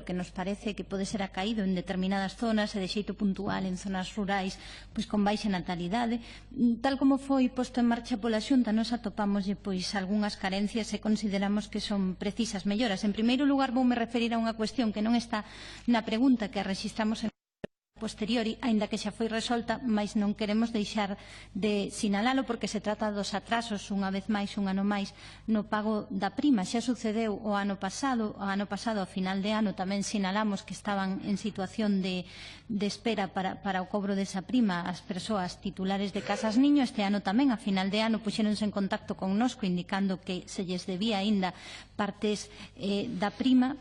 que nos parece que pode ser acaído en determinadas zonas e de xeito puntual en zonas rurais pois con baixa natalidade. Tal como foi posto en marcha pola Xunta, nos atopámoslle pois algunhas carencias e consideramos que son precisas melloras. En primeiro lugar, voume referir a unha cuestión que non está na pregunta que rexistramos en posteriori, aínda que xa foi resolta, mas non queremos deixar de sinalalo porque se trata dos atrasos, unha vez máis, un ano máis, no pago da prima. Xa sucedeu o ano pasado, a final de ano, tamén sinalamos que estaban en situación de espera para o cobro desa prima as persoas titulares de casas niño. Este ano tamén, a final de ano, puxéronse en contacto connosco indicando que se lles debía aínda partes da prima.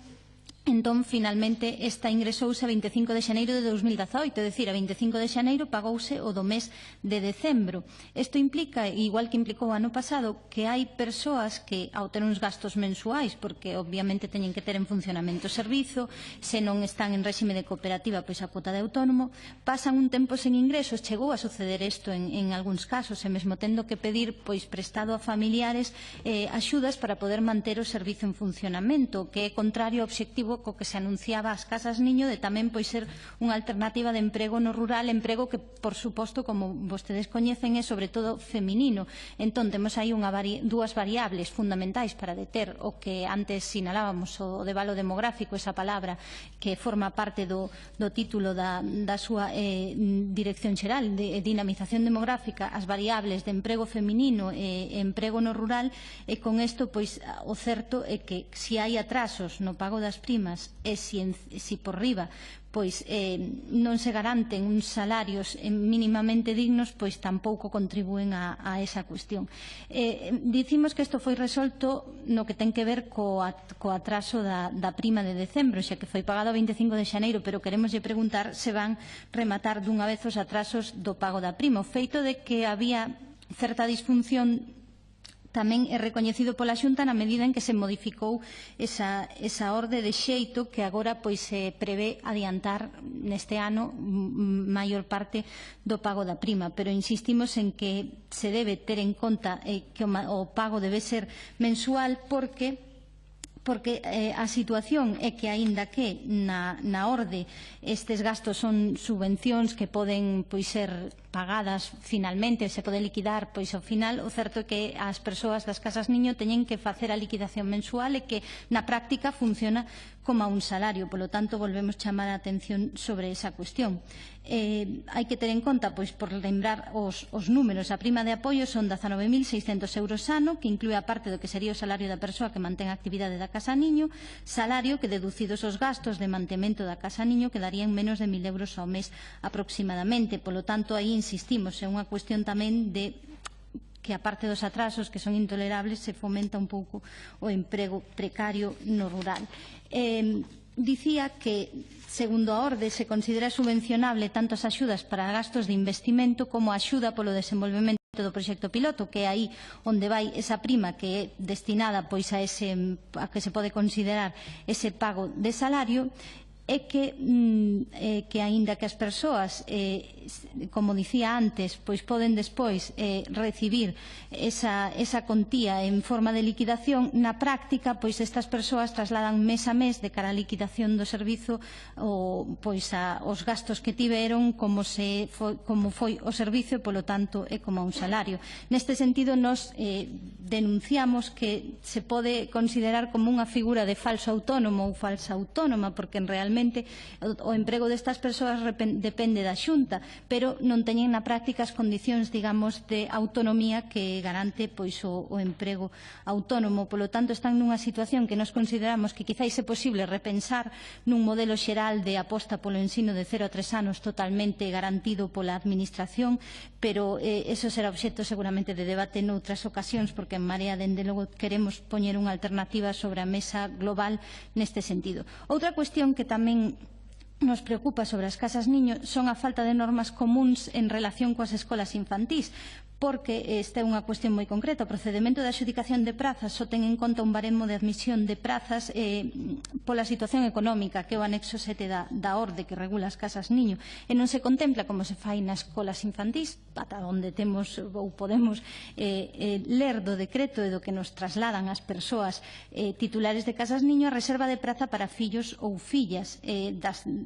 Entón, finalmente, esta ingresouse a 25 de xaneiro de 2018, é dicir, a 25 de xaneiro pagouse o do mes de decembro. Isto implica, igual que implicou o ano pasado, que hai persoas que, ao ter uns gastos mensuais, porque obviamente teñen que ter en funcionamento o servizo, se non están en réxime de cooperativa, pois a cuota de autónomo, pasan un tempo sen ingresos. Chegou a suceder isto en algúns casos, e mesmo tendo que pedir pois prestado a familiares axudas para poder manter o servizo en funcionamento, que é contrario ao obxectivo co que se anunciaba ás casas niño de tamén pois ser unha alternativa de emprego no rural, emprego que, por suposto, como vostedes coñecen, é sobre todo feminino. Entón, temos aí dúas variables fundamentais para deter o que antes sinalábamos, o debalo demográfico, esa palabra que forma parte do título da súa dirección xeral de dinamización demográfica, as variables de emprego feminino e emprego no rural, e con isto, pois, o certo é que se hai atrasos no pago das primas e se por riba pois non se garanten uns salarios mínimamente dignos, pois tampouco contribúen a esa cuestión. Dicimos que isto foi resolto no que ten que ver co atraso da prima de decembro, xa que foi pagado a 25 de xaneiro, pero queremoslle preguntar se van rematar dunha vez os atrasos do pago da prima. O feito de que había certa disfunción tamén é recoñecido pola Xunta na medida en que se modificou esa orde de xeito que agora pois se prevé adiantar neste ano maior parte do pago da prima, pero insistimos en que se debe ter en conta que o pago debe ser mensual porque a situación é que, aínda que na orde estes gastos son subvencións que poden ser pagadas finalmente, se pode liquidar ao final, o certo é que as persoas das casas niño teñen que facer a liquidación mensual e que na práctica funciona como un salario. Polo tanto, volvemos chamar a atención sobre esa cuestión. Hai que ter en conta, por lembrar os números, a prima de apoio son 19.600 euros ano, que inclúe a parte do que sería o salario da persoa que mantén a actividade da casa niño, salario que, deducidos os gastos de mantemento da casa niño, quedarían menos de 1.000 euros ao mes aproximadamente. Polo tanto, aí insistimos, é unha cuestión tamén de que, a parte dos atrasos que son intolerables, se fomenta un pouco o emprego precario no rural. Dicía que, segundo a orde, se considera subvencionable tanto as axudas para gastos de investimento como a axuda polo desenvolvemento do proxecto piloto, que é aí onde vai esa prima que é destinada a que se pode considerar ese pago de salario, é que aínda que as persoas, como dicía antes, poden despois recibir esa contía en forma de liquidación, na práctica estas persoas trasladan mes a mes de cara á liquidación do servizo os gastos que tiveron como foi o servizo e, polo tanto, é como un salario. Neste sentido, nos denunciamos que se pode considerar como unha figura de falso autónomo ou falsa autónoma, porque realmente o emprego destas persoas depende da Xunta, pero non teñen na práctica as condicións, digamos, de autonomía que garante o emprego autónomo. Polo tanto, están nunha situación que nos consideramos que quizáis é posible repensar nun modelo xeral de aposta polo ensino de 0 a 3 anos totalmente garantido pola Administración, pero eso será obxecto seguramente de debate noutras ocasións, porque en Marea, dende logo, queremos poñer unha alternativa sobre a mesa global neste sentido. Outra cuestión que tamén nos preocupa sobre as casas niño son a falta de normas comuns en relación coas escolas infantís, porque esta é unha cuestión moi concreta. O procedemento de adxudicación de prazas só ten en conta un baremo de admisión de prazas pola situación económica, que é o anexo 7 da orde que regula as casas niño, e non se contempla como se fai nas escolas infantís. ata onde temos ou podemos ler do decreto e do que nos trasladan as persoas titulares de casas niño, a reserva de praza para fillos ou fillas,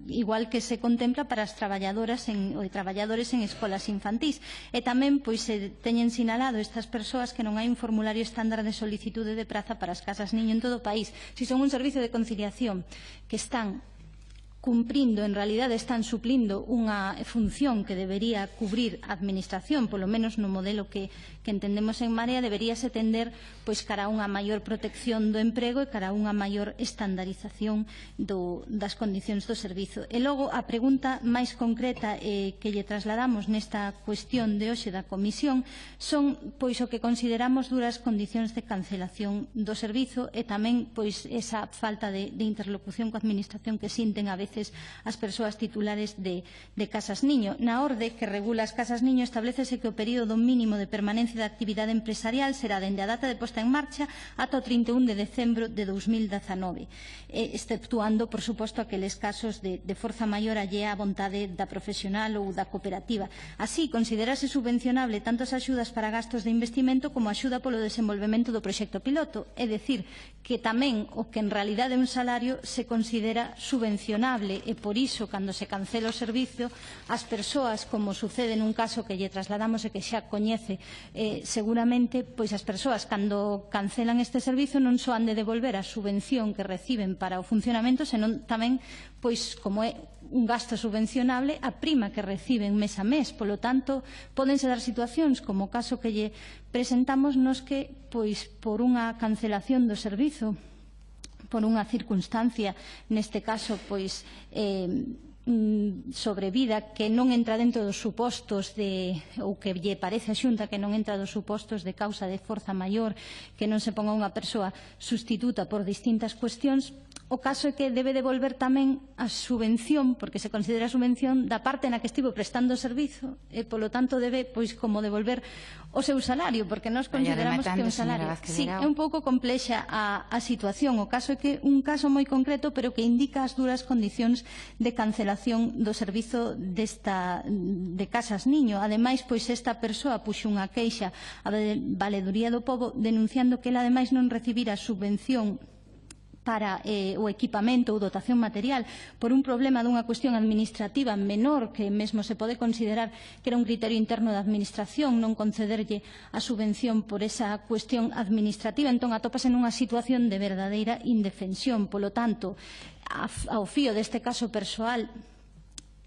igual que se contempla para as traballadoras ou traballadores en escolas infantís. E tamén teñen sinalado estas persoas que non hai un formulario estándar de solicitude de praza para as casas niño en todo o país. Si son un servizo de conciliación que están cumprindo, en realidade están suplindo unha función que debería cubrir a Administración, polo menos no modelo que entendemos en Marea, deberíase tender cara a unha maior protección do emprego e cara a unha maior estandarización das condicións do servizo. E logo, a pregunta máis concreta que lle trasladamos nesta cuestión de hoxe da Comisión son o que consideramos duras condicións de cancelación do servizo e tamén esa falta de interlocución coa Administración que sinten a veces as persoas titulares de casas niño. Na orde que regula as casas niño establécese que o período mínimo de permanencia da actividade empresarial será dende a data de posta en marcha ata o 31 de decembro de 2019, exceptuando, por suposto, aqueles casos de forza maior allea á vontade da profesional ou da cooperativa. Así, considerase subvencionable tanto as axudas para gastos de investimento como a axuda polo desenvolvemento do proxecto piloto, é dicir, que tamén o que en realidade é un salario se considera subvencionable e, por iso, cando se cancela o servizo, as persoas, como sucede nun caso que lle trasladamos e que xa coñece seguramente, as persoas, cando cancelan este servizo, non só han de devolver a subvención que reciben para o funcionamento, senón tamén, como é un gasto subvencionable, a prima que reciben mes a mes. Polo tanto, pódense dar situacións como o caso que lle presentamos nos que, por unha cancelación do servizo, por unha circunstancia, neste caso, sobrevida, que non entra dentro dos supostos ou que lle parece a Xunta que non entra dos supostos de causa de forza maior, que non se ponga unha persoa sustituta por distintas cuestións, o caso é que debe devolver tamén a subvención, porque se considera subvención, da parte na que estivo prestando o servizo e, polo tanto, debe como devolver o seu salario, porque nós consideramos que é un salario. Sí, é un pouco complexa a situación. O caso é que un caso moi concreto, pero que indica as duras condicións de cancelación do servizo de casas niño. Ademais, esta persoa puxo unha queixa á Valeduría do Pobo denunciando que ela, ademais, non recibira subvención para o equipamento ou dotación material por un problema dunha cuestión administrativa menor, que mesmo se pode considerar que era un criterio interno da Administración non concederlle a subvención por esa cuestión administrativa. Entón, atópase nunha situación de verdadeira indefensión. Polo tanto, ao fío deste caso persoal,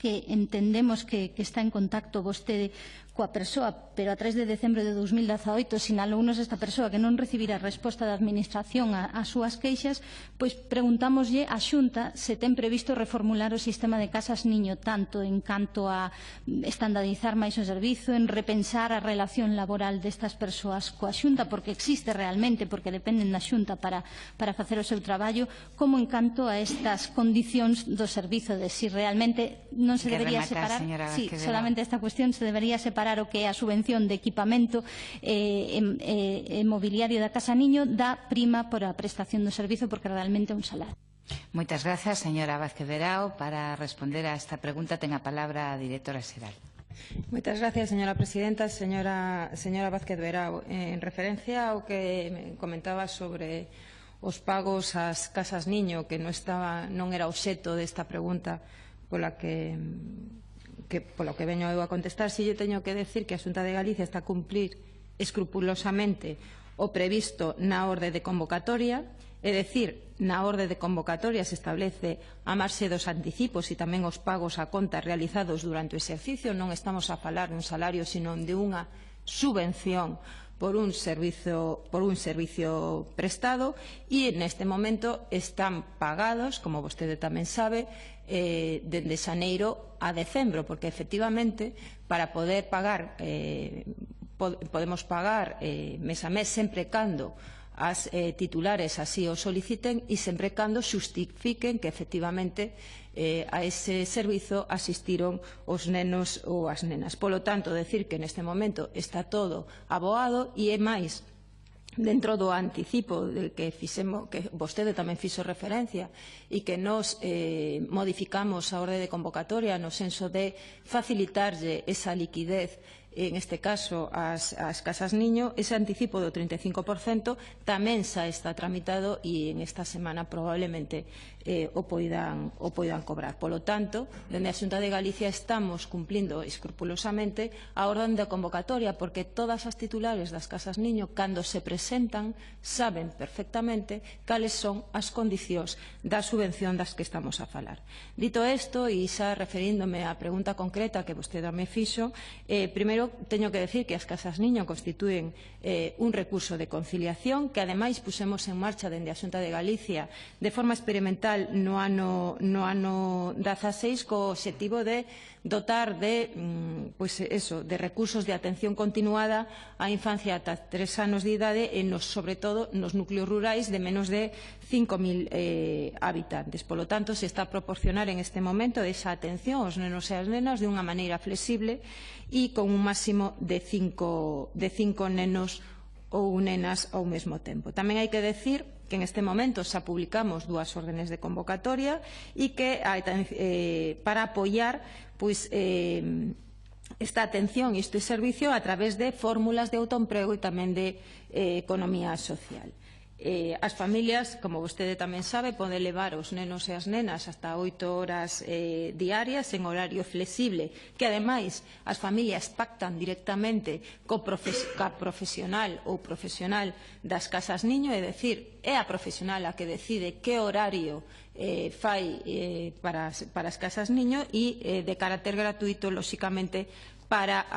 que entendemos que está en contacto vostede coa persoa, pero a 3 de decembro de 2018 sinalounos esta persoa que non recibira resposta da Administración ás súas queixas, preguntámoslle á Xunta se ten previsto reformular o sistema de casas niño, tanto en canto a estandarizar máis o servizo, en repensar a relación laboral destas persoas coa Xunta, porque existe realmente, porque dependen da Xunta para facer o seu traballo, como en canto a estas condicións do servizo, de si realmente non se debería separar, si solamente esta cuestión se debería separar o que é a subvención de equipamento e mobiliario da casa niño da prima por a prestación do servizo, porque realmente é un salario. Moitas grazas, señora Vázquez Verao. Para responder a esta pregunta ten a palabra a directora xeral. Moitas gracias, señora presidenta. Señora Vázquez Verao, en referencia ao que comentaba sobre os pagos ás casas niño, que non era obxecto desta pregunta pola que polo que veño eu a contestar, si lle teño que decir que a Xunta de Galicia está a cumplir escrupulosamente o previsto na orde de convocatoria, é dicir, na orde de convocatoria se establece a marxe dos anticipos e tamén os pagos a conta realizados durante o exercicio. Non estamos a falar dun salario, sino de unha subvención por un servicio prestado, e neste momento están pagados, como vostede tamén sabe, dende xaneiro a decembro, porque efectivamente para poder pagar podemos pagar mes a mes sempre cando as titulares así o soliciten e sempre cando xustifiquen que efectivamente a ese servizo asistiron os nenos ou as nenas. Polo tanto, decir que neste momento está todo aboado, e é máis, dentro do anticipo que vostede tamén fixo referencia e que nos modificamos a orde de convocatoria no senso de facilitarlle esa liquidez en este caso as casas niño, ese anticipo do 35% tamén xa está tramitado e en esta semana probablemente o poidan cobrar. Polo tanto, dende a Xunta de Galicia estamos cumplindo escrupulosamente a orden de convocatoria, porque todas as titulares das casas niño, cando se presentan, saben perfectamente cales son as condicións da subvención das que estamos a falar. Dito isto, e xa referíndome á pregunta concreta que vostede me fixo, primeiro teño que decir que as casas niño constitúen un recurso de conciliación que ademais pusemos en marcha dende a Xunta de Galicia de forma experimental no ano 16 co obxectivo de dotar de recursos de atención continuada á infancia ata 3 anos de idade e sobre todo nos núcleos rurais de menos de 5.000 habitantes. Polo tanto, se está a proporcionar en este momento esa atención aos nenos e as nenas de unha maneira flexible e con un máximo de 5 nenos ou nenas ao mesmo tempo. Tamén hai que decir que en este momento xa publicamos 2 órdenes de convocatoria e que para apoiar esta atención e este servicio a través de fórmulas de autoemprego e tamén de economía social. As familias, como vostede tamén sabe, poden levar os nenos e as nenas hasta 8 horas diarias en horario flexible, que ademais as familias pactan directamente ca profesional ou profesional das casas niño, é dicir, é a profesional a que decide que horario fai para as casas niño e de carácter gratuito, lóxicamente, para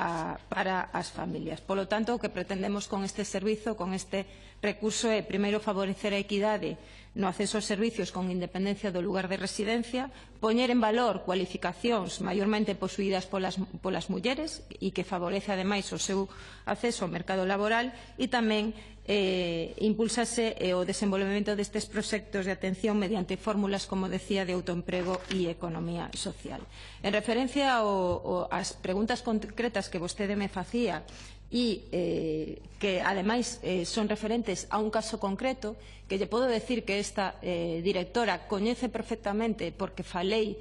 as familias. Polo tanto, o que pretendemos con este servizo, con este recurso, é primeiro favorecer a equidade no acceso aos servicios con independencia do lugar de residencia, poñer en valor cualificacións maiormente posuídas polas mulleres e que favorece ademais o seu acceso ao mercado laboral e tamén impulsase o desenvolvemento destes proxectos de atención mediante fórmulas, como decía, de autoemprego e economía social. En referencia ás preguntas concretas que vostede me facía e que ademais son referentes a un caso concreto, que lle podo decir que esta directora coñece perfectamente, porque falei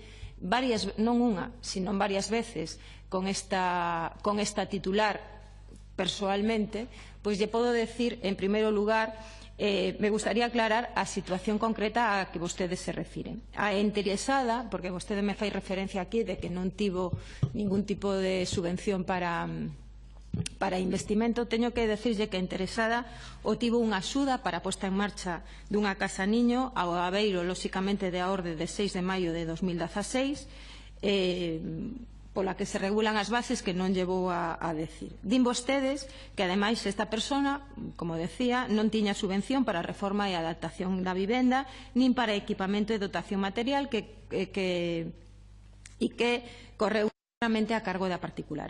non unha, sino varias veces con esta titular persoalmente, pois lle podo decir, en primeiro lugar, me gustaría aclarar a situación concreta a que vostede se refire. A interesada, porque vostede me fai referencia aquí de que non tivo ningún tipo de subvención para investimento, teño que decirlle que a interesada tivo unha axuda para a posta en marcha dunha casa niño ao abeiro, lóxicamente, da orde de 6 de maio de 2016, pola que se regulan as bases que non llevou a decir. Din vostedes que, ademais, esta persona, como decía, non tiña subvención para a reforma e adaptación da vivenda, nin para equipamento e dotación material, e que correu a cargo da particular.